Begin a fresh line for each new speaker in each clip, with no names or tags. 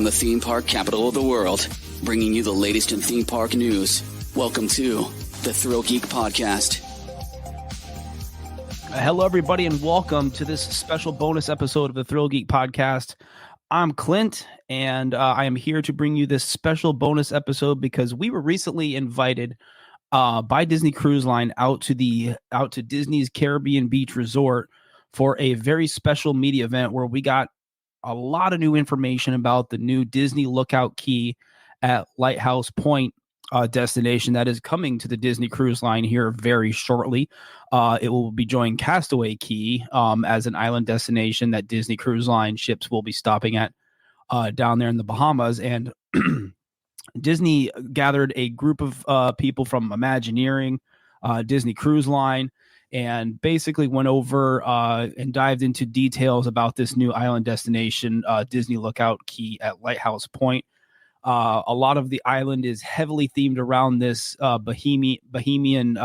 the theme park capital of the world, bringing you the latest in theme park news. Welcome to the Thrill Geek Podcast.
Hello, everybody, and welcome to this special bonus episode of the Thrill Geek Podcast. I'm Clint, and I am here to bring you this special bonus episode because we were recently invited by Disney Cruise Line out to Disney's Caribbean Beach Resort for a very special media event where we got a lot of new information about the new Disney Lookout Key at Lighthouse Point destination that is coming to the Disney Cruise Line here very shortly. It will be joining Castaway Key as an island destination that Disney Cruise Line ships will be stopping at down there in the Bahamas. And Disney gathered a group of people from Imagineering, Disney Cruise Line, and basically went over and dived into details about this new island destination, Disney Lookout Key at Lighthouse Point. A lot of the island is heavily themed around this Bahamian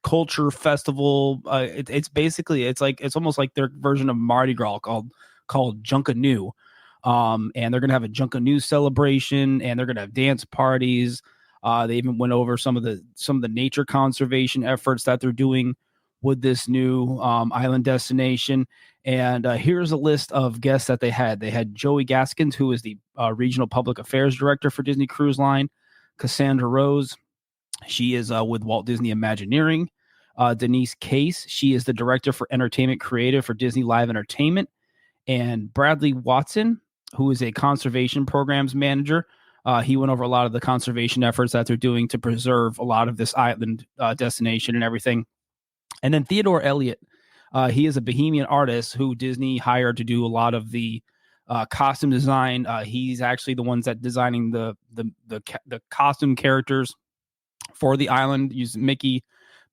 culture festival. It's almost like their version of Mardi Gras called Junkanoo. And they're going to have a Junkanoo celebration, and they're going to have dance parties. They even went over some of the nature conservation efforts that they're doing with this new island destination. And here's a list of guests that they had. They had Joey Gaskins, who is the Regional Public Affairs Director for Disney Cruise Line. Cassandra Rose, she is with Walt Disney Imagineering. Denise Case, she is the Director for Entertainment Creative for Disney Live Entertainment. And Bradley Watson, who is a Conservation Programs Manager. He went over a lot of the conservation efforts that they're doing to preserve a lot of this island destination and everything. And then Theodore Elliott, he is a Bahamian artist who Disney hired to do a lot of the costume design. He's actually the ones that designing the costume characters for the island, using Mickey,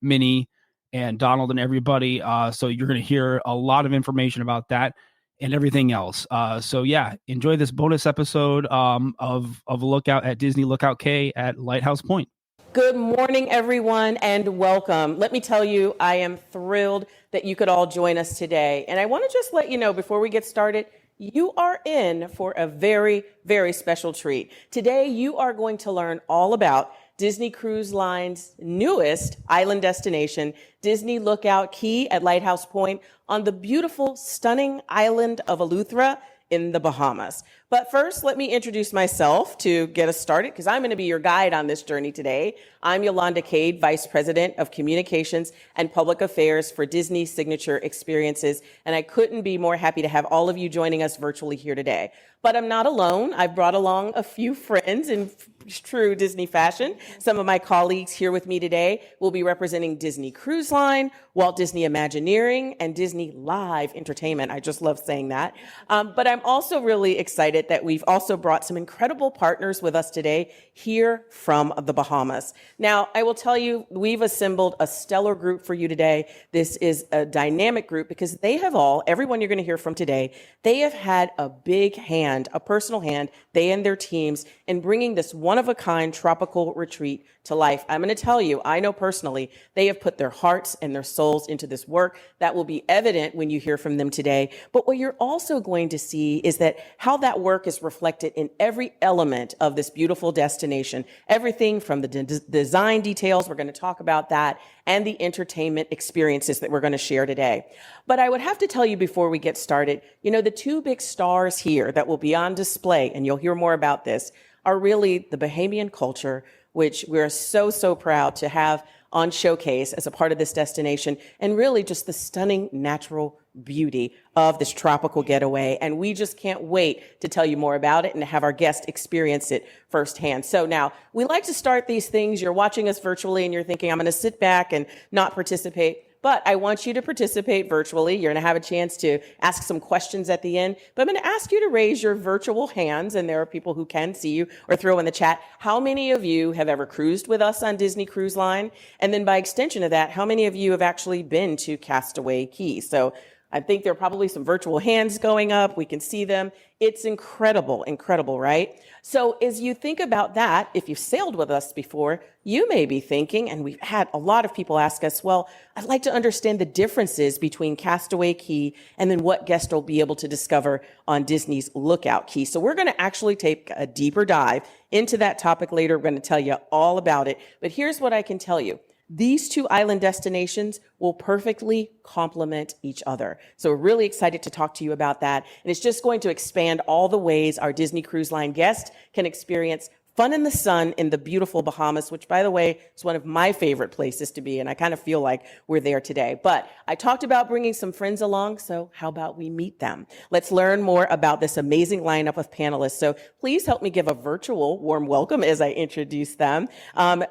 Minnie, and Donald and everybody. So you're going to hear a lot of information about that and everything else. So yeah, enjoy this bonus episode of a lookout at Disney Lookout Key at Lighthouse Point.
Good morning, everyone, and welcome. Let me tell you, I am thrilled that you could all join us today. And I want to just let you know before we get started, you are in for a very, very special treat. Today, you are going to learn all about Disney Cruise Line's newest island destination, Disney Lookout Key at Lighthouse Point on the beautiful, stunning island of Eleuthera in the Bahamas. But first, let me introduce myself to get us started, because I'm going to be your guide on this journey today. I'm Yolanda Cade, Vice President of Communications and Public Affairs for Disney Signature Experiences, and I couldn't be more happy to have all of you joining us virtually here today. But I'm not alone. I've brought along a few friends in true Disney fashion. Some of my colleagues here with me today will be representing Disney Cruise Line, Walt Disney Imagineering, and Disney Live Entertainment. I just love saying that. But I'm also really excited that we've also brought some incredible partners with us today here from the Bahamas. Now, I will tell you, we've assembled a stellar group for you today. This is a dynamic group because everyone you're going to hear from today, they have had a big hand, a personal hand, they and their teams, in bringing this one-of-a-kind tropical retreat to life. I'm going to tell you, I know personally, they have put their hearts and their souls into this work. That will be evident when you hear from them today. But what you're also going to see is that how that work is reflected in every element of this beautiful destination. Everything from the design details, we're going to talk about that, and the entertainment experiences that we're going to share today. But I would have to tell you before we get started, the two big stars here that will be on display, and you'll hear more about this, are really the Bahamian culture, which we're so, so proud to have on showcase as a part of this destination, and really just the stunning natural beauty of this tropical getaway. And we just can't wait to tell you more about it and to have our guests experience it firsthand. So now, we like to start these things. You're watching us virtually and you're thinking, I'm going to sit back and not participate. But I want you to participate virtually. You're going to have a chance to ask some questions at the end. But I'm going to ask you to raise your virtual hands, and there are people who can see you, or throw in the chat. How many of you have ever cruised with us on Disney Cruise Line? And then by extension of that, how many of you have actually been to Castaway Key? So I think there are probably some virtual hands going up. We can see them. It's incredible, incredible, right? So as you think about that, if you've sailed with us before, you may be thinking, and we've had a lot of people ask us, well, I'd like to understand the differences between Castaway Cay and then what guests will be able to discover on Disney's Lookout Cay. So we're going to actually take a deeper dive into that topic later. We're going to tell you all about it. But here's what I can tell you. These two island destinations will perfectly complement each other. So we're really excited to talk to you about that. And it's just going to expand all the ways our Disney Cruise Line guests can experience fun in the sun in the beautiful Bahamas, which, by the way, is one of my favorite places to be. And I kind of feel like we're there today. But I talked about bringing some friends along. So how about we meet them? Let's learn more about this amazing lineup of panelists. So please help me give a virtual warm welcome as I introduce them.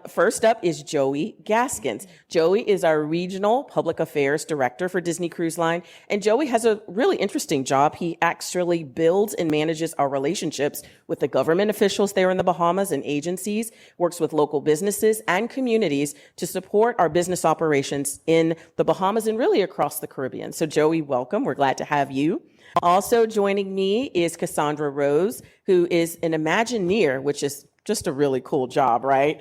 First up is Joey Gaskins. Joey is our Regional Public Affairs Director for Disney Cruise Line. And Joey has a really interesting job. He actually builds and manages our relationships with the government officials there in the Bahamas and agencies, works with local businesses and communities to support our business operations in the Bahamas and really across the Caribbean. So Joey, welcome. We're glad to have you. Also joining me is Cassandra Rose, who is an Imagineer, which is just a really cool job, right?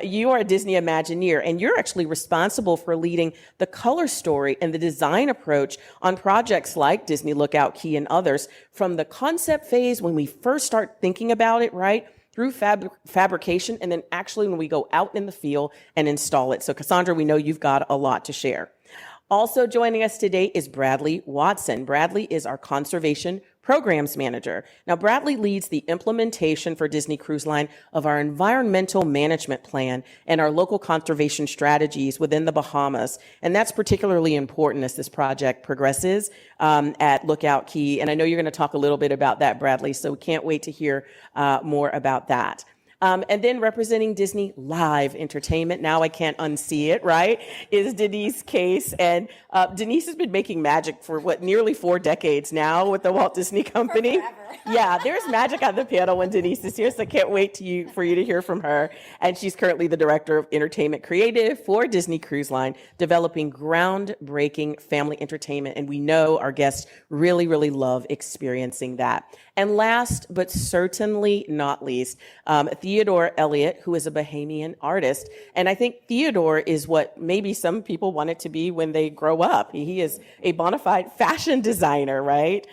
You are a Disney Imagineer, and you're actually responsible for leading the color story and the design approach on projects like Disney Lookout Cay and others from the concept phase when we first start thinking about it, right? Through fabrication, and then actually when we go out in the field and install it. So Cassandra, we know you've got a lot to share. Also joining us today is Bradley Watson. Bradley is our Conservation Programs Manager. Now, Bradley leads the implementation for Disney Cruise Line of our environmental management plan and our local conservation strategies within the Bahamas. And that's particularly important as this project progresses at Lookout Cay. And I know you're going to talk a little bit about that, Bradley, so we can't wait to hear more about that. And then representing Disney Live Entertainment, now I can't unsee it, right, is Denise Case. And Denise has been making magic for, nearly 4 decades now with the Walt Disney Company. Yeah, there's magic on the panel when Denise is here, so I can't wait for you to hear from her. And she's currently the Director of Entertainment Creative for Disney Cruise Line, developing groundbreaking family entertainment. And we know our guests really, really love experiencing that. And last, but certainly not least, Theodore Elliott, who is a Bahamian artist. And I think Theodore is what maybe some people want it to be when they grow up. He is a bona fide fashion designer, right,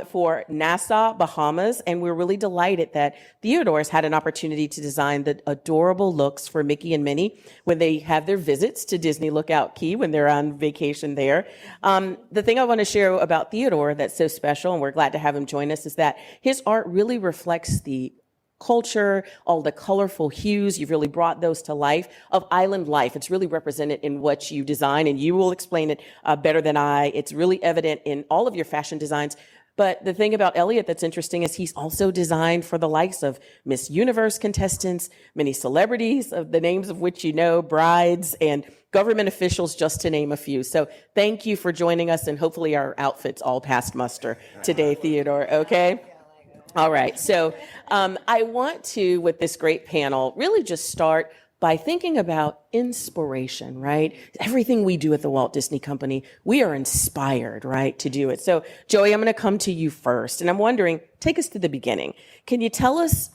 for Nassau, Bahamas. And we're really delighted that Theodore has had an opportunity to design the adorable looks for Mickey and Minnie when they have their visits to Disney Lookout Cay when they're on vacation there. The thing I want to share about Theodore that's so special, and we're glad to have him join us, is that his art really reflects the culture, all the colorful hues. You've really brought those to life of island life. It's really represented in what you design, and you will explain it better than I. It's really evident in all of your fashion designs. But the thing about Elliott that's interesting is he's also designed for the likes of Miss Universe contestants, many celebrities, of the names of which you know, brides, and government officials, just to name a few. So thank you for joining us, and hopefully our outfits all passed muster today, Theodore, okay? All right, so I want to, with this great panel, really just start by thinking about inspiration, right? Everything we do at the Walt Disney Company, we are inspired, right, to do it. So, Joey, I'm going to come to you first, and I'm wondering, take us to the beginning. Can you tell us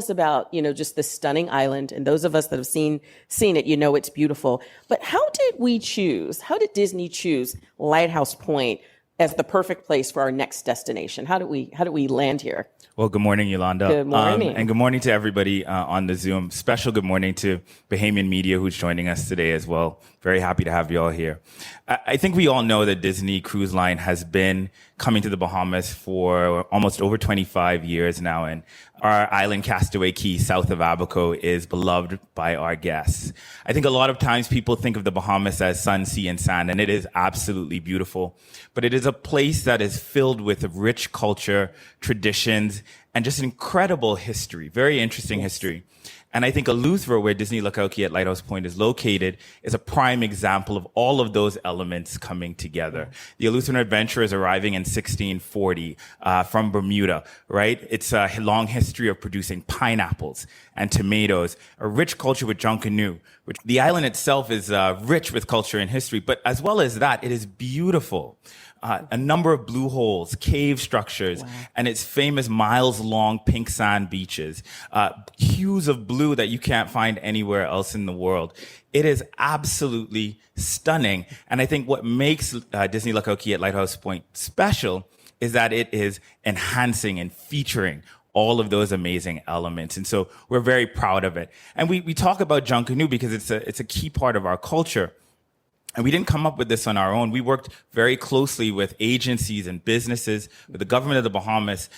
about, just this stunning island, and those of us that have seen it, it's beautiful. But how did Disney choose Lighthouse Point as the perfect place for our next destination? How do we land here?
Well, good morning, Yolanda.
Good morning.
And good morning to everybody on the Zoom. Special good morning to Bahamian Media, who's joining us today as well. Very happy to have you all here. I think we all know that Disney Cruise Line has been coming to the Bahamas for almost over 25 years now, and our island, Castaway Cay, south of Abaco, is beloved by our guests. I think a lot of times people think of the Bahamas as sun, sea, and sand, and it is absolutely beautiful. But it is a place that is filled with rich culture, traditions, and just incredible history, very interesting history. And I think Eleuthera, where Disney Lookout Key at Lighthouse Point is located, is a prime example of all of those elements coming together. The Eleutheran adventurers arriving in 1640 from Bermuda, right? It's a long history of producing pineapples and tomatoes, a rich culture with Junkanoo, which the island itself is rich with culture and history, but as well as that, it is beautiful. A number of blue holes, cave structures, and its famous miles-long pink sand beaches, hues of blue that you can't find anywhere else in the world. It is absolutely stunning. And I think what makes Disney Lookout Key at Lighthouse Point special is that it is enhancing and featuring all of those amazing elements. And so we're very proud of it. And we talk about Junkanoo because it's a key part of our culture. And we didn't come up with this on our own. We worked very closely with agencies and businesses, with the government of the Bahamas,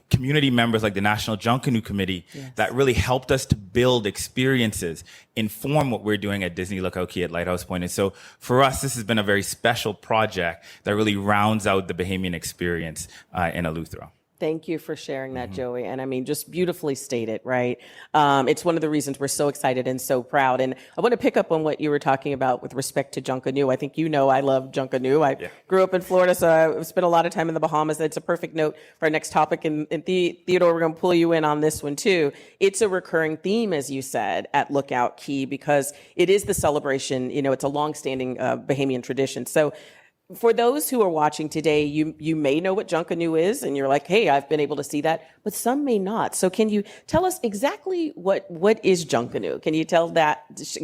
community members like the National Junkanoo Committee that really helped us to build experiences, inform what we're doing at Disney Lookout Key at Lighthouse Point. And so for us, this has been a very special project that really rounds out the Bahamian experience in Eleuthera.
Thank you for sharing that, Joey. And I mean, just beautifully stated, right? It's one of the reasons we're so excited and so proud. And I want to pick up on what you were talking about with respect to Junkanoo. I think you know I love Junkanoo. I grew up in Florida, so I've spent a lot of time in the Bahamas. It's a perfect note for our next topic. And Theodore, we're going to pull you in on this one too. It's a recurring theme, as you said, at Lookout Key because it is the celebration. You know, it's a longstanding Bahamian tradition. So for those who are watching today, you may know what Junkanoo is, and you're like, hey, I've been able to see that, but some may not. So can you tell us exactly what is Junkanoo? Can you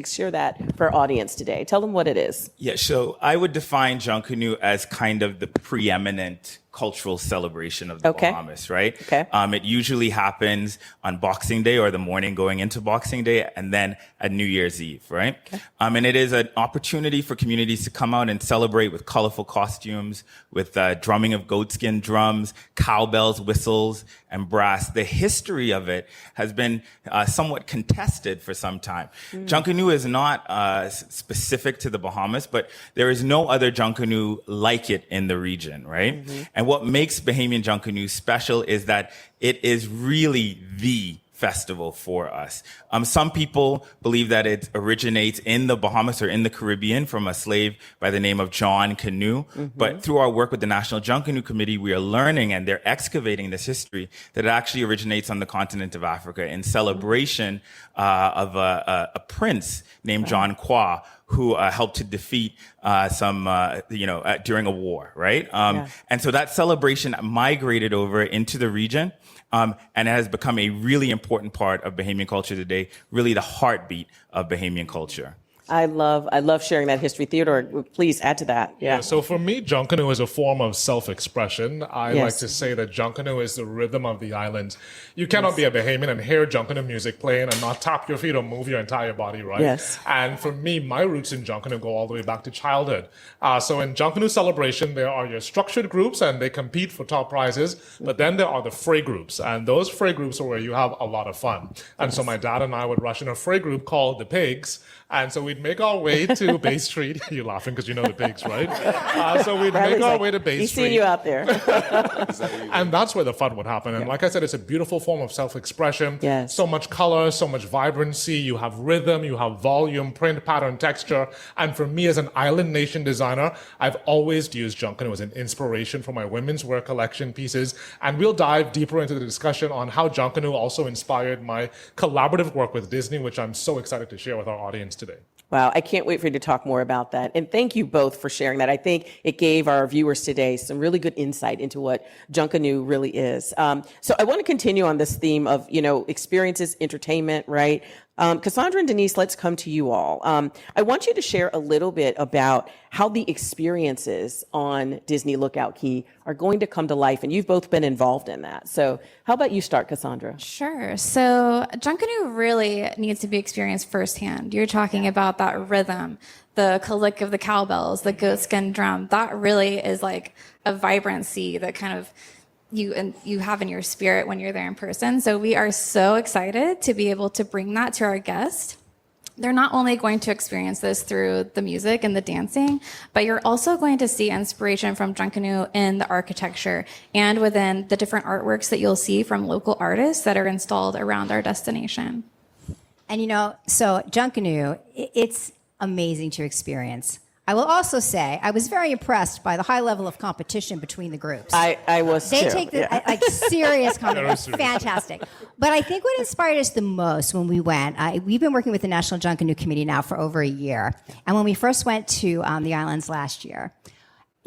share that for our audience today? Tell them what it is.
Yeah, so I would define Junkanoo as kind of the preeminent cultural celebration of the Bahamas, right?
Okay.
It usually happens on Boxing Day or the morning going into Boxing Day and then at New Year's Eve, right? Okay. And it is an opportunity for communities to come out and celebrate with colorful costumes, with drumming of goatskin drums, cowbells, whistles, and brass. The history of it has been somewhat contested for some time. Junkanoo is not specific to the Bahamas, but there is no other Junkanoo like it in the region, right? And what makes Bahamian Junkanoo special is that it is really the festival for us. Some people believe that it originates in the Bahamas or in the Caribbean from a slave by the name of John Canoe. But through our work with the National Junkanoo Committee, we are learning, and they're excavating this history, that it actually originates on the continent of Africa in celebration of a prince named John Kwa, who helped to defeat during a war, right? And so that celebration migrated over into the region, and it has become a really important part of Bahamian culture today, really the heartbeat of Bahamian culture.
I love sharing that history. Theodore, please add to that. Yeah.
So for me, Junkanoo is a form of self-expression. I like to say that Junkanoo is the rhythm of the island. You cannot be a Bahamian and hear Junkanoo music playing and not tap your feet or move your entire body, right?
Yes.
And for me, my roots in Junkanoo go all the way back to childhood. So in Junkanoo celebration, there are your structured groups and they compete for top prizes, but then there are the fray groups, and those fray groups are where you have a lot of fun. And so my dad and I would rush in a fray group called the Pigs, and so we'd make our way to Bay Street. You're laughing because you know the Pigs, right? So we'd make our way to Bay Street.
He's seen you out there.
And that's where the fun would happen. And like I said, it's a beautiful form of self-expression.
Yes.
So much color, so much vibrancy. You have rhythm, you have volume, print, pattern, texture. And for me as an island nation designer, I've always used Junkanoo as an inspiration for my women's wear collection pieces. And we'll dive deeper into the discussion on how Junkanoo also inspired my collaborative work with Disney, which I'm so excited to share with our audience today.
Wow, I can't wait for you to talk more about that. And thank you both for sharing that. I think it gave our viewers today some really good insight into what Junkanoo really is. So I want to continue on this theme of, experiences, entertainment, right? Cassandra and Denise, let's come to you all. I want you to share a little bit about how the experiences on Disney Lookout Key are going to come to life, and you've both been involved in that. So how about you start, Cassandra?
Sure. So Junkanoo really needs to be experienced firsthand. You're talking about that rhythm, the click of the cowbells, the goatskin drum. That really is like a vibrancy that kind of you have in your spirit when you're there in person. So we are so excited to be able to bring that to our guests. they're not only going to experience this through the music and the dancing, but you're also going to see inspiration from Junkanoo in the architecture and within the different artworks that you'll see from local artists that are installed around our destination.
And so Junkanoo, it's amazing to experience. I will also say I was very impressed by the high level of competition between the groups.
I was
They
too.
take the
Yeah.
like serious competition.
serious.
Fantastic. But I think what inspired us the most when we went, we've been working with the National Junkanoo Committee now for over a year. And when we first went to the islands last year,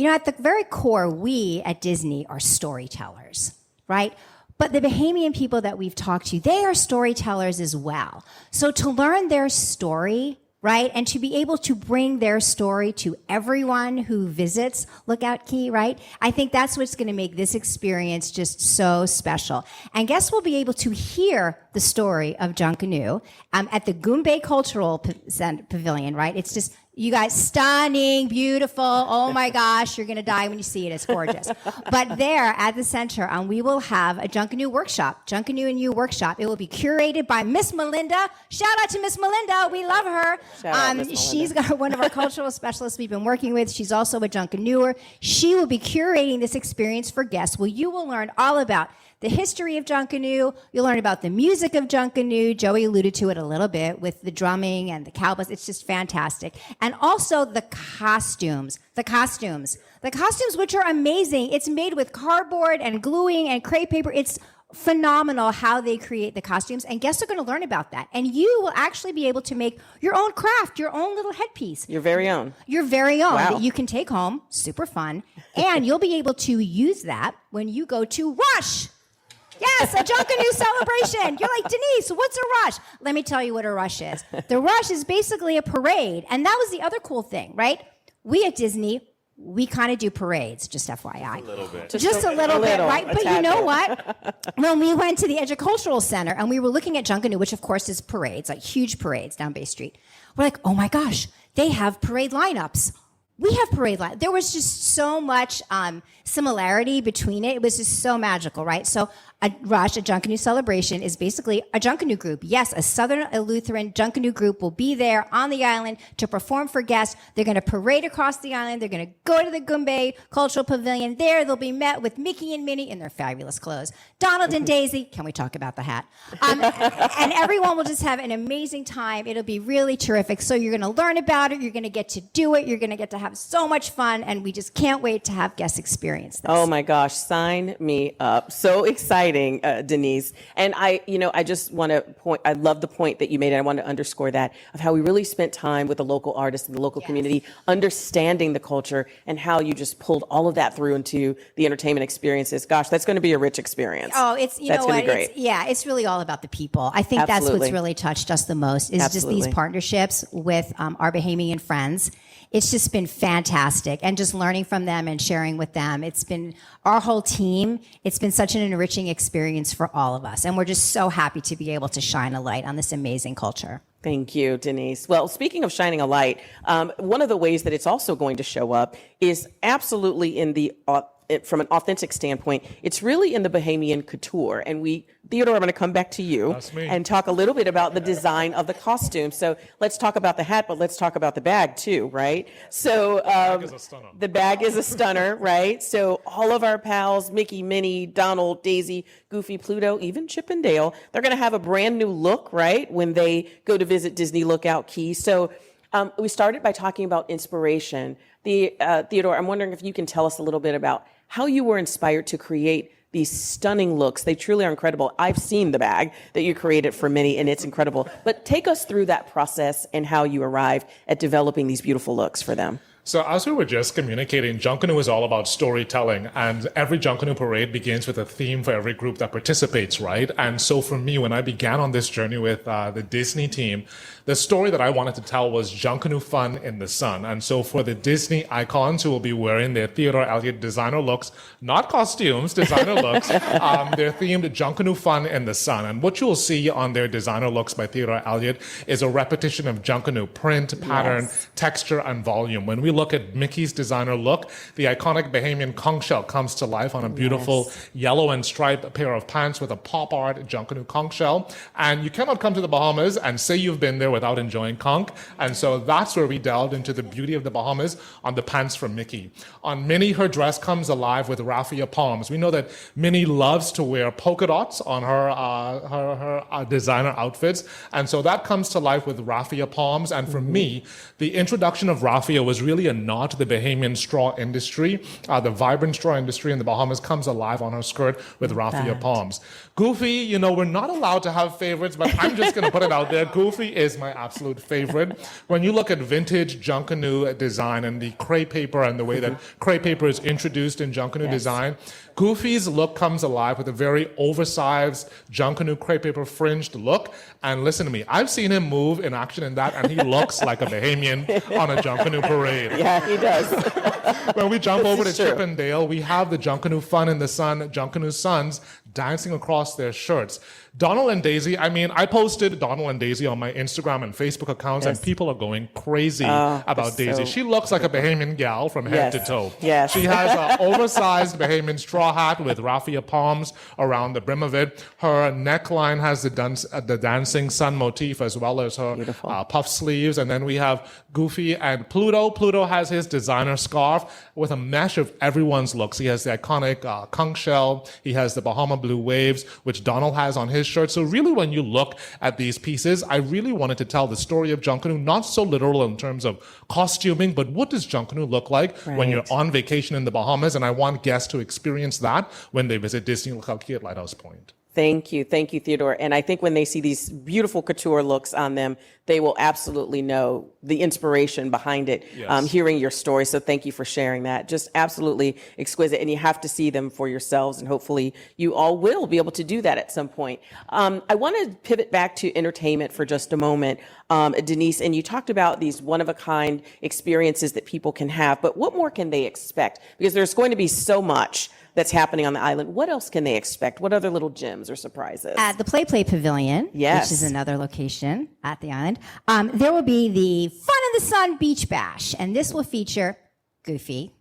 at the very core, we at Disney are storytellers, right? But the Bahamian people that we've talked to, they are storytellers as well. So to learn their story, right, and to be able to bring their story to everyone who visits Lookout Key, right, I think that's what's going to make this experience just so special. And guests will be able to hear the story of Junkanoo at the Goombay Cultural Pavilion, right? It's just, you guys, stunning, beautiful. Oh my gosh, you're going to die when you see it. It's gorgeous. But there at the center, we will have a Junkanoo workshop, Junkanoo and You workshop. It will be curated by Miss Melinda. Shout out to Miss Melinda. We love her.
Shout out, Miss Melinda.
She's got one of our cultural specialists we've been working with. She's also a Junkanooer. She will be curating this experience for guests where you will learn all about the history of Junkanoo. You'll learn about the music of Junkanoo. Joey alluded to it a little bit with the drumming and the cowbells. It's just fantastic. And also the costumes, which are amazing. It's made with cardboard and gluing and crepe paper. It's phenomenal how they create the costumes, and guests are going to learn about that. And you will actually be able to make your own craft, your own little headpiece.
Your very own.
Your very own
Wow.
that you can take home. Super fun. And you'll be able to use that when you go to Rush. Yes, a Junkanoo celebration. You're like, Denise, what's a rush? Let me tell you what a rush is. The rush is basically a parade. And that was the other cool thing, right? We at Disney, we kind of do parades, just FYI.
A little bit.
Just a little bit, right?
a
But you
tad
know
bit.
what? When we went to the Educational Center and we were looking at Junkanoo, which of course is parades, like huge parades down Bay Street, we're like, oh my gosh, they have parade lineups. We have parade lineups. There was just so much similarity between it. It was just so magical, right? So a Rush, a Junkanoo celebration, is basically a Junkanoo group. Yes, a Southern Lutheran Junkanoo group will be there on the island to perform for guests. They're going to parade across the island. They're going to go to the Goombay Cultural Pavilion. There, they'll be met with Mickey and Minnie in their fabulous clothes. Donald and Daisy. Can we talk about the hat? And everyone will just have an amazing time. It'll be really terrific. So you're going to learn about it. You're going to get to do it. You're going to get to have so much fun. And we just can't wait to have guests experience this.
Oh my gosh, sign me up. So exciting, Denise. And I just want to point, I love the point that you made, and I want to underscore that, of how we really spent time with the local artists and the local community, understanding the culture, and how you just pulled all of that through into the entertainment experiences. Gosh, that's going to be a rich experience.
Oh, it's, you
That's
know
gonna
what?
be great.
It's really all about the people. I think that's
Absolutely.
what's really touched us the most is just
Absolutely.
these partnerships with our Bahamian friends. It's just been fantastic. And just learning from them and sharing with them. It's been our whole team. It's been such an enriching experience for all of us. And we're just so happy to be able to shine a light on this amazing culture.
Thank you, Denise. Well, speaking of shining a light, one of the ways that it's also going to show up is absolutely in the from an authentic standpoint. It's really in the Bahamian couture, and Theodore, I'm going to come back to you
That's me.
and talk a little bit about the design of the costume. So let's talk about the hat, but let's talk about the bag too, right? So
is a stunner.
the bag is a stunner, right? So all of our pals, Mickey, Minnie, Donald, Daisy, Goofy, Pluto, even Chip and Dale, they're going to have a brand new look, right, when they go to visit Disney Lookout Key. So we started by talking about inspiration. Theodore, I'm wondering if you can tell us a little bit about how you were inspired to create these stunning looks. They truly are incredible. I've seen the bag that you created for Minnie, and it's incredible. But take us through that process and how you arrived at developing these beautiful looks for them.
So as we were just communicating, Junkanoo is all about storytelling, and every Junkanoo parade begins with a theme for every group that participates, right? And so for me, when I began on this journey with the Disney team, the story that I wanted to tell was Junkanoo fun in the sun. And so for the Disney icons who will be wearing their Theodore Elliott designer looks, not costumes, designer looks, they're themed Junkanoo fun in the sun. And what you'll see on their designer looks by Theodore Elliott is a repetition of Junkanoo print, pattern, texture, and volume. When we look at Mickey's designer look, the iconic Bahamian conch shell comes to life on a beautiful yellow and striped pair of pants with a pop art Junkanoo conch shell. And you cannot come to the Bahamas and say you've been there without enjoying conch. And so that's where we delved into the beauty of the Bahamas on the pants from Mickey. On Minnie, her dress comes alive with raffia palms. We know that Minnie loves to wear polka dots on her designer outfits. And so that comes to life with raffia palms. And for me, the introduction of raffia was really a nod to the Bahamian straw industry. The vibrant straw industry in the Bahamas comes alive on her skirt with raffia palms. Goofy, you know, we're not allowed to have favorites, but I'm just going to put it out there. Goofy is my absolute favorite. When you look at vintage Junkanoo design and the crepe paper and the way that crepe paper is introduced in Junkanoo design, Goofy's look comes alive with a very oversized Junkanoo crepe paper fringed look. And listen to me, I've seen him move in action in that, and he looks like a Bahamian on a Junkanoo parade.
Yeah, he does.
When we jump over to
is true.
Chippendale, we have the Junkanoo Fun in the Sun, Junkanoo Sons dancing across their shirts. Donald and Daisy, I mean, I posted Donald and Daisy on my Instagram and Facebook accounts, and people are going crazy about Daisy. She looks like a Bahamian gal from head to toe.
Yes.
She has an oversized Bahamian straw hat with raffia palms around the brim of it. Her neckline has the dancing sun motif as well as her puff sleeves. And then we have Goofy and Pluto. Pluto has his designer scarf with a mesh of everyone's looks. He has the iconic conch shell. He has the Bahama blue waves, which Donald has on his shirt. So really, when you look at these pieces, I really wanted to tell the story of Junkanoo, not so literal in terms of costuming, but what does Junkanoo look like when you're on vacation in the Bahamas? And I want guests to experience that when they visit Disney Lakauki at Lighthouse Point.
Thank you, Theodore. And I think when they see these beautiful couture looks on them, they will absolutely know the inspiration behind it, hearing your story. So thank you for sharing that. Just absolutely exquisite. And you have to see them for yourselves. And hopefully you all will be able to do that at some point. I want to pivot back to entertainment for just a moment, Denise. And you talked about these one-of-a-kind experiences that people can have. But what more can they expect? Because there's going to be so much that's happening on the island. What else can they expect? What other little gems or surprises?
At the Play Pavilion, which is another location at the island, there will be the Fun in the Sun Beach Bash, and this will feature Goofy,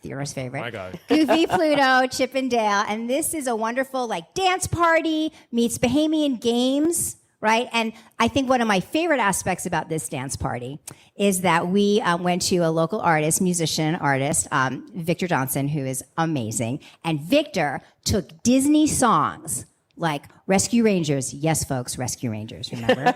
Theodore's favorite,
My guy.
Goofy, Pluto, Chip and Dale, and this is a wonderful dance party meets Bahamian games. Right. And I think one of my favorite aspects about this dance party is that we went to a local musician artist, Victor Johnson, who is amazing. And Victor took Disney songs like Rescue Rangers. Yes, folks, Rescue Rangers. Remember?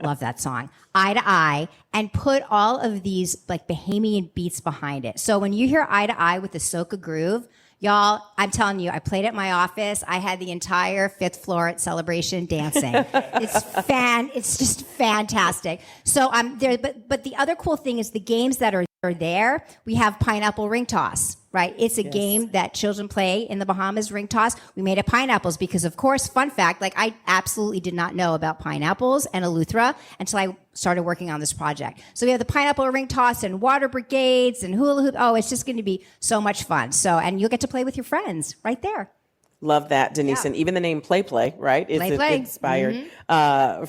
Love that song. Eye to Eye, and put all of these Bahamian beats behind it. So when you hear Eye to Eye with the soca groove, y'all, I'm telling you, I played at my office. I had the entire fifth floor at Celebration dancing. It's just fantastic. So there, but the other cool thing is the games that are there. We have pineapple ring toss, right? It's a game that children play in the Bahamas, ring toss. We made it pineapples because, of course, fun fact, I absolutely did not know about pineapples and Eleuthera until I started working on this project. So we have the pineapple ring toss and water brigades and hula hoop. Oh, it's just going to be so much fun. So, and you'll get to play with your friends right there.
Love that, Denise. And even the name Play, right? Is inspired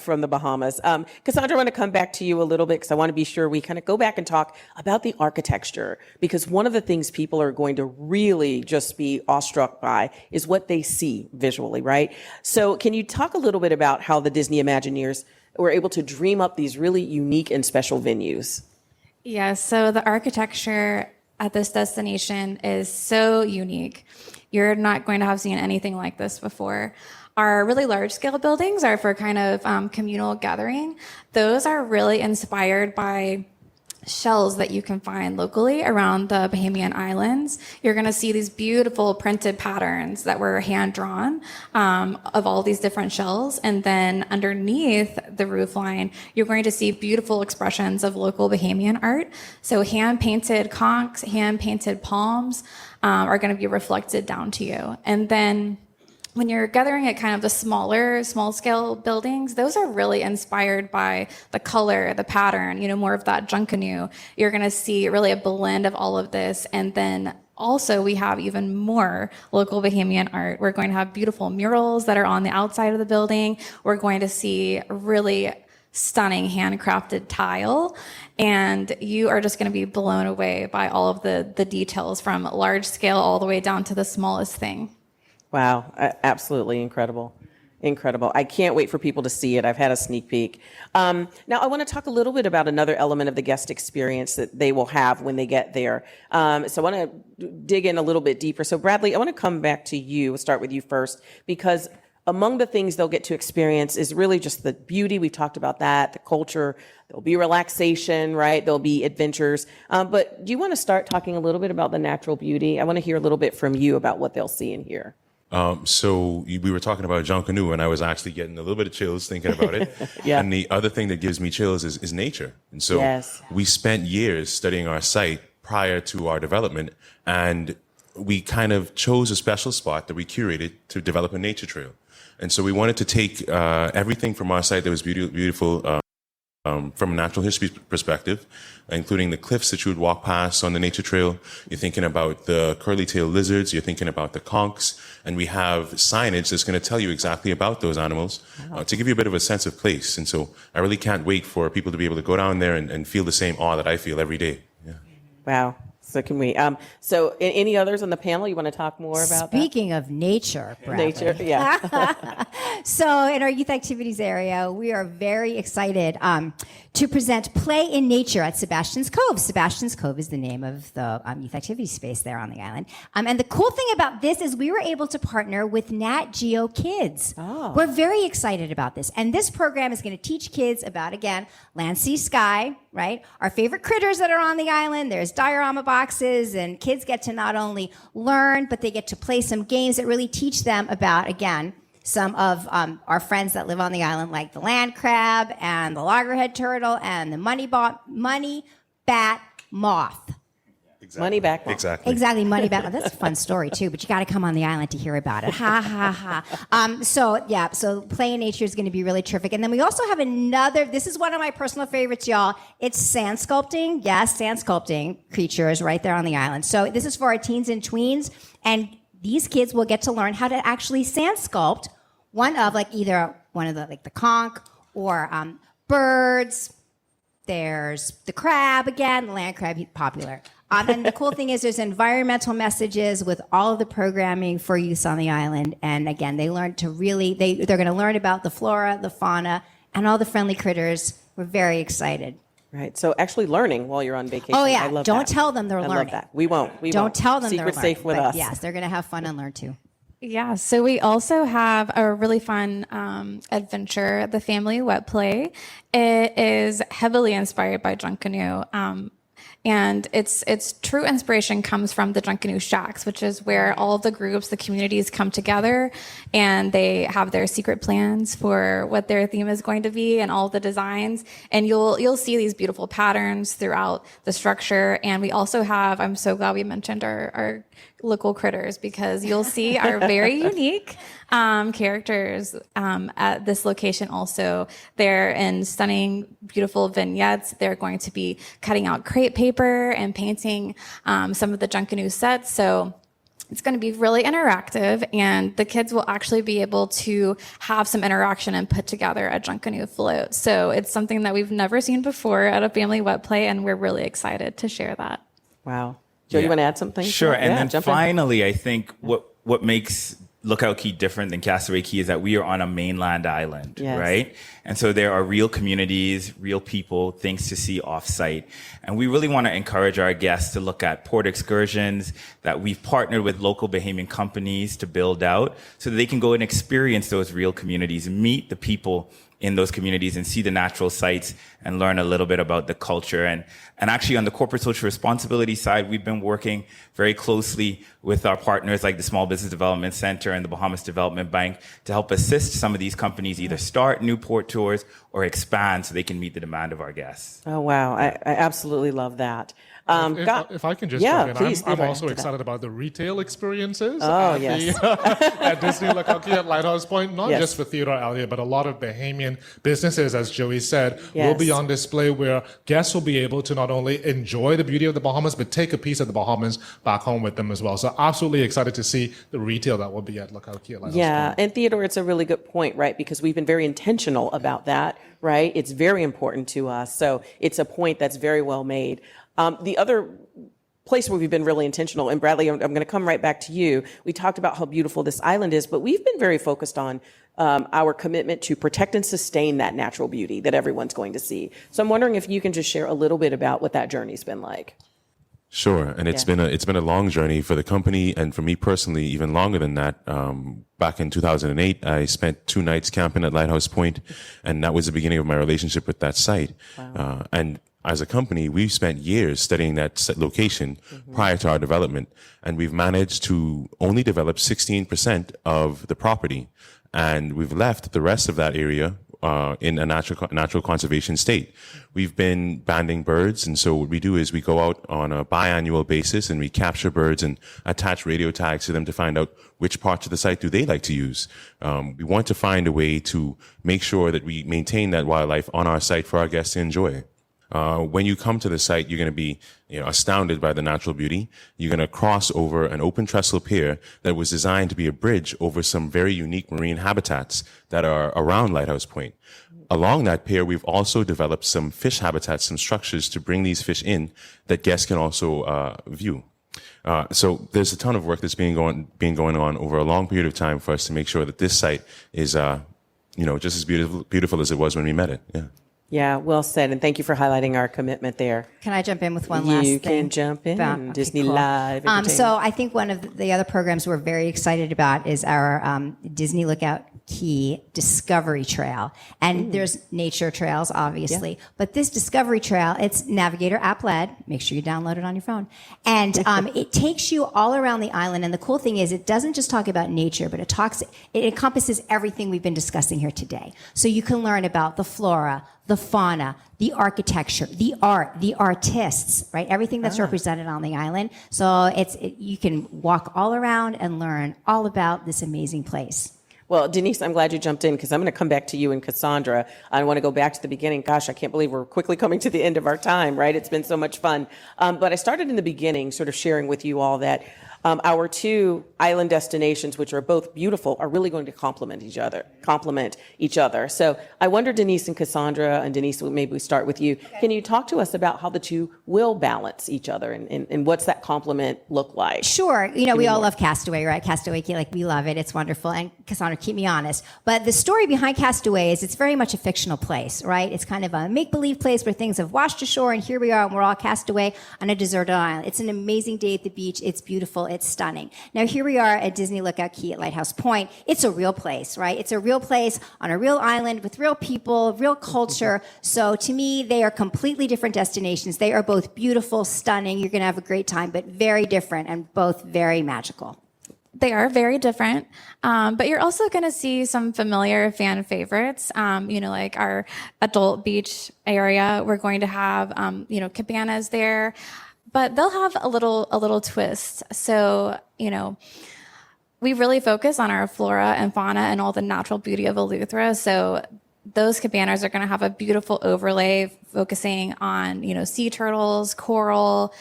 from the Bahamas. Cassandra, I want to come back to you a little bit because I want to be sure we kind of go back and talk about the architecture, because one of the things people are going to really just be awestruck by is what they see visually, right? So can you talk a little bit about how the Disney Imagineers were able to dream up these really unique and special venues?
Yeah, so the architecture at this destination is so unique. You're not going to have seen anything like this before. Our really large scale buildings are for kind of communal gathering. Those are really inspired by shells that you can find locally around the Bahamian Islands. You're going to see these beautiful printed patterns that were hand drawn of all these different shells. And then underneath the roof line, you're going to see beautiful expressions of local Bahamian art. So hand painted conchs, hand painted palms are going to be reflected down to you. And then when you're gathering at kind of the smaller, small-scale buildings, those are really inspired by the color, the pattern, more of that Junkanoo. You're going to see really a blend of all of this. And then also we have even more local Bahamian art. We're going to have beautiful murals that are on the outside of the building. We're going to see really stunning handcrafted tile, and you are just going to be blown away by all of the details from large scale all the way down to the smallest thing.
Wow, absolutely incredible. Incredible. I can't wait for people to see it. I've had a sneak peek. Now, I want to talk a little bit about another element of the guest experience that they will have when they get there. So I want to dig in a little bit deeper. So, Bradley, I want to come back to you. We'll start with you first, because among the things they'll get to experience is really just the beauty. We've talked about that, the culture. There'll be relaxation, right? There'll be adventures. But do you want to start talking a little bit about the natural beauty? I want to hear a little bit from you about what they'll see and hear.
So we were talking about Junkanoo, and I was actually getting a little bit of chills thinking about it.
Yeah.
And the other thing that gives me chills is nature. And so
Yes.
we spent years studying our site prior to our development, and we kind of chose a special spot that we curated to develop a nature trail. And so we wanted to take everything from our site that was beautiful from a natural history perspective, including the cliffs that you would walk past on the nature trail. You're thinking about the curly-tailed lizards. You're thinking about the conchs. And we have signage that's going to tell you exactly about those animals to give you a bit of a sense of place. And so I really can't wait for people to be able to go down there and feel the same awe that I feel every day. Yeah.
Wow. So can we? So any others on the panel? You want to talk more about
Speaking of nature,
that?
Bradley.
Nature? Yeah.
So in our youth activities area, we are very excited to present Play in Nature at Sebastian's Cove. Sebastian's Cove is the name of the youth activity space there on the island. And the cool thing about this is we were able to partner with Nat Geo Kids.
Oh.
We're very excited about this. And this program is going to teach kids about, again, land, sea, sky, right? Our favorite critters that are on the island. There's diorama boxes, and kids get to not only learn, but they get to play some games that really teach them about, again, some of our friends that live on the island, like the land crab and the loggerhead turtle and the money bat moth.
Exactly.
Money back.
Exactly.
Exactly, money bat moth. That's a fun story too, but you got to come on the island to hear about it. Ha ha ha. So Play in Nature is going to be really terrific. And then we also have another. This is one of my personal favorites, y'all. It's sand sculpting. Yes, sand sculpting creatures right there on the island. So this is for our teens and tweens, and these kids will get to learn how to actually sand sculpt either one of the conch or birds. There's the crab again, the land crab, popular. And the cool thing is there's environmental messages with all of the programming for youth on the island. And again, they learn to they're going to learn about the flora, the fauna, and all the friendly critters. We're very excited.
Right. So actually learning while you're on vacation.
Oh yeah,
I love
don't
that.
tell them they're
I
learning.
love that. We won't.
Don't tell them
Secret
they're learning.
safe with
but
us.
Yes, they're going to have fun and learn too.
Yeah, so we also have a really fun adventure, the Family Wet Play. It is heavily inspired by Junkanoo. And its true inspiration comes from the Junkanoo Shacks, which is where all of the groups, the communities come together, and they have their secret plans for what their theme is going to be and all the designs. And you'll see these beautiful patterns throughout the structure. And we also have, I'm so glad we mentioned our local critters, because you'll see our very unique characters at this location also. They're in stunning, beautiful vignettes. They're going to be cutting out crepe paper and painting some of the Junkanoo sets. So it's going to be really interactive, and the kids will actually be able to have some interaction and put together a Junkanoo float. So it's something that we've never seen before at a Family Wet Play, and we're really excited to share that.
Wow. Joe, you want to add something?
Sure. And then
jump in.
finally, I think what makes Lookout Key different than Castaway Key is that we are on a mainland island,
Yes.
right? And so there are real communities, real people, things to see off-site. And we really want to encourage our guests to look at port excursions that we've partnered with local Bahamian companies to build out so that they can go and experience those real communities, meet the people in those communities and see the natural sites and learn a little bit about the culture. And actually on the corporate social responsibility side, we've been working very closely with our partners like the Small Business Development Center and the Bahamas Development Bank to help assist some of these companies either start new port tours or expand so they can meet the demand of our guests.
Oh, wow. I absolutely love that.
If I can just jump in,
please,
I'm
Levi,
also
after that.
excited about the retail experiences
Oh,
at,
yes.
at Disney Lookout Key at Lighthouse Point, not
Yes.
just for Theodore Elliott, but a lot of Bahamian Caribbean businesses, as Joey said, will
Yes.
be on display where guests will be able to not only enjoy the beauty of the Bahamas, but take a piece of the Bahamas back home with them as well. So absolutely excited to see the retail that will be at Lookout Key at Lighthouse
Yeah,
Point.
and Theodore, it's a really good point, right? Because we've been very intentional about that, right? It's very important to us. So it's a point that's very well made. The other place where we've been really intentional, and Bradley, I'm going to come right back to you. We talked about how beautiful this island is, but we've been very focused on our commitment to protect and sustain that natural beauty that everyone's going to see. So I'm wondering if you can just share a little bit about what that journey's been like.
Sure, and it's been a long journey for the company, and for me personally, even longer than that. Back in 2008, I spent 2 nights camping at Lighthouse Point, and that was the beginning of my relationship with that site.
Wow.
And as a company, we've spent years studying that location prior to our development, and we've managed to only develop 16% of the property, and we've left the rest of that area in a natural conservation state. We've been banding birds, and so what we do is we go out on a biannual basis and we capture birds and attach radio tags to them to find out which parts of the site do they like to use. We want to find a way to make sure that we maintain that wildlife on our site for our guests to enjoy. When you come to the site, you're going to be astounded by the natural beauty. You're going to cross over an open trestle pier that was designed to be a bridge over some very unique marine habitats that are around Lighthouse Point. Along that pier, we've also developed some fish habitats, some structures to bring these fish in that guests can also view. So there's a ton of work that's been going on over a long period of time for us to make sure that this site is just as beautiful as it was when we met it. Yeah.
Yeah, well said, and thank you for highlighting our commitment there.
Can I jump in with one last thing?
You can jump in.
Okay,
Disney
cool.
Live.
So I think one of the other programs we're very excited about is our Disney Lookout Key Discovery Trail. And there's nature trails, obviously. But this Discovery Trail, it's Navigator app led. Make sure you download it on your phone. And it takes you all around the island. And the cool thing is it doesn't just talk about nature, but it encompasses everything we've been discussing here today. So you can learn about the flora, the fauna, the architecture, the art, the artists, right? Everything that's represented on the island. So you can walk all around and learn all about this amazing place.
Well, Denise, I'm glad you jumped in because I'm going to come back to you and Cassandra. I want to go back to the beginning. Gosh, I can't believe we're quickly coming to the end of our time, right? It's been so much fun. But I started in the beginning sort of sharing with you all that our 2 island destinations, which are both beautiful, are really going to complement each other. So I wonder, Denise and Cassandra, and Denise, maybe we start with you. Okay. Can you talk to us about how the 2 will balance each other and what's that complement look like?
Sure. We all love Castaway, right? Castaway, we love it. It's wonderful. And Cassandra, keep me honest. But the story behind Castaway is it's very much a fictional place, right? It's kind of a make-believe place where things have washed ashore and here we are and we're all cast away on a deserted island. It's an amazing day at the beach. It's beautiful. It's stunning. Now, here we are at Disney Lookout Key at Lighthouse Point. It's a real place, right? It's a real place on a real island with real people, real culture. So to me, they are completely different destinations. They are both beautiful, stunning. You're going to have a great time, but very different and both very magical.
They are very different, but you're also going to see some familiar fan favorites, like our adult beach area. We're going to have, cabanas there, but they'll have a little twist. So, we really focus on our flora and fauna and all the natural beauty of Eleuthera. So those cabanas are going to have a beautiful overlay focusing on, sea turtles, coral,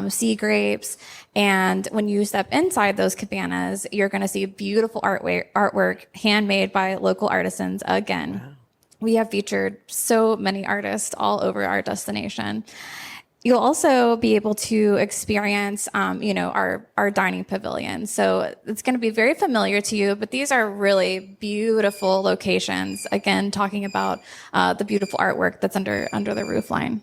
sea grapes. And when you step inside those cabanas, you're going to see beautiful artwork handmade by local artisans again. Wow. We have featured so many artists all over our destination. You'll also be able to experience, our dining pavilion. So it's going to be very familiar to you, but these are really beautiful locations. Again, talking about the beautiful artwork that's under the roofline.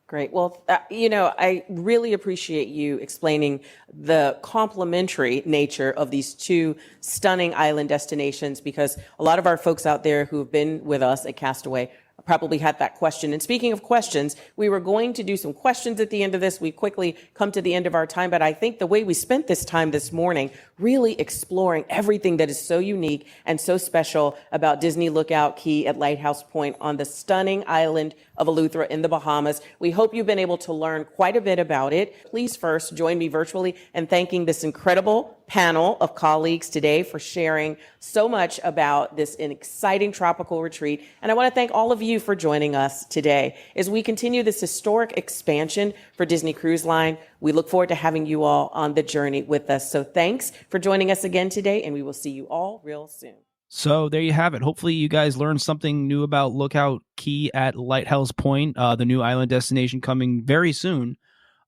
Great. Well, I really appreciate you explaining the complementary nature of these 2 stunning island destinations, because a lot of our folks out there who've been with us at Castaway probably had that question. And speaking of questions, we were going to do some questions at the end of this. We quickly come to the end of our time, but I think the way we spent this time this morning, really exploring everything that is so unique and so special about Disney Lookout Key at Lighthouse Point on the stunning island of Eleuthera in the Bahamas. We hope you've been able to learn quite a bit about it. Please first join me virtually in thanking this incredible panel of colleagues today for sharing so much about this exciting tropical retreat. And I want to thank all of you for joining us today as we continue this historic expansion for Disney Cruise Line. We look forward to having you all on the journey with us. So thanks for joining us again today, and we will see you all real soon.
So there you have it. Hopefully you guys learned something new about Lookout Key at Lighthouse Point, the new island destination coming very soon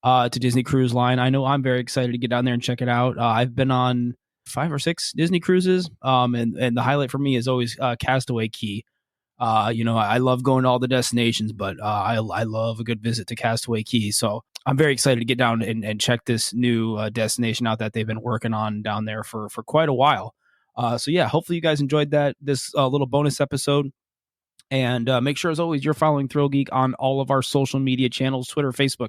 to Disney Cruise Line. I know I'm very excited to get down there and check it out. I've been on 5 or 6 Disney cruises, and the highlight for me is always Castaway Key. I love going to all the destinations, but I love a good visit to Castaway Key. So I'm very excited to get down and check this new destination out that they've been working on down there for quite a while. So yeah, hopefully you guys enjoyed this little bonus episode. And make sure, as always, you're following Thrill Geek on all of our social media channels: Twitter, Facebook,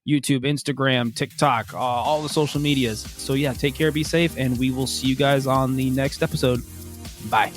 YouTube, Instagram, TikTok, all the social medias. So yeah, take care, be safe, and we will see you guys on the next episode. Bye.